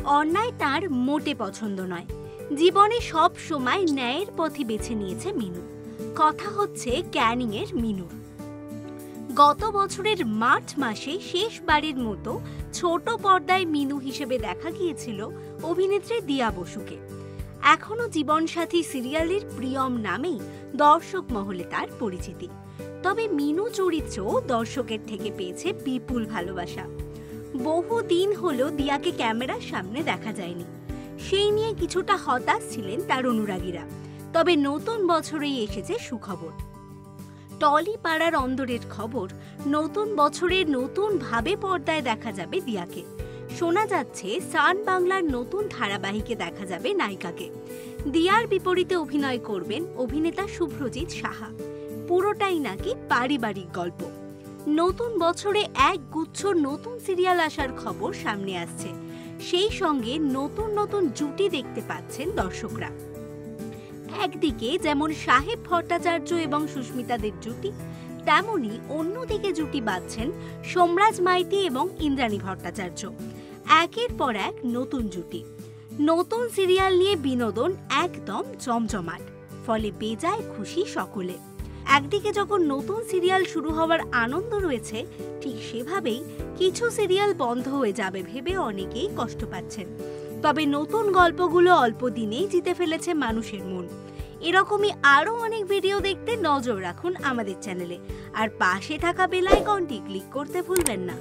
অন্যায় তার মোটে পছন্দ নয়। জীবনে সব সময় ন্যায়ের পথই বেছে নিয়েছে মিনু। কথা হচ্ছে ক্যানিং এর মিনুর। গত বছরের মার্চ মাসে শেষবারের মতো ছোট পর্দায় মিনু হিসেবে দেখা গিয়েছিল অভিনেত্রী দিয়া বসুকে। এখনো জীবনসাথী সিরিয়ালের প্রিয়ম নামেই দর্শক মহলে তার পরিচিতি। তবে মিনু চরিত্র দর্শকের থেকে পেয়েছে বিপুল ভালোবাসা। বহুদিন হলো দিয়াকে ক্যামেরার সামনে দেখা যায়নি, সেই নিয়ে কিছুটা হতাশ ছিলেন তার অনুরাগীরা। তবে নতুন বছরেই এসেছে সুখবর। টলি পাড়ার অন্দরের খবর, নতুন বছরে নতুন ভাবে পর্দায় দেখা যাবে দিয়াকে। শোনা যাচ্ছে সান বাংলার নতুন ধারাবাহিকে দেখা যাবে নায়িকাকে। দিয়ার বিপরীতে অভিনয় করবেন অভিনেতা শুভ্রজিৎ সাহা। পুরোটাই নাকি পারিবারিক গল্প। নতুন বছরে এক গুচ্ছ নতুন সিরিয়াল আসার খবর সামনে আসছে। সেই সঙ্গে নতুন নতুন জুটি দেখতে পাচ্ছেন দর্শকরা। একদিকে যেমন সাহেব ভট্টাচার্য এবং সুস্মিতাদের জুটি, তেমনি অন্যদিকে জুটি বাঁধছেন সোমরাজ মাইতি এবং ইন্দ্রাণী ভট্টাচার্য। একের পর এক নতুন জুটি, নতুন সিরিয়াল নিয়ে বিনোদন একদম জমজমাট, ফলে বেজায় খুশি সকলে। একদিকে যখন নতুন সিরিয়াল শুরু হওয়ার আনন্দ রয়েছে, ঠিক সেভাবেই কিছু সিরিয়াল বন্ধ হয়ে যাবে ভেবে অনেকেই কষ্ট পাচ্ছেন। তবে নতুন গল্পগুলো অল্প দিনেই জিতে ফেলেছে মানুষের মন। এরকমই আরও অনেক ভিডিও দেখতে নজর রাখুন আমাদের চ্যানেলে, আর পাশে থাকা বেল আইকনটি ক্লিক করতে ভুলবেন না।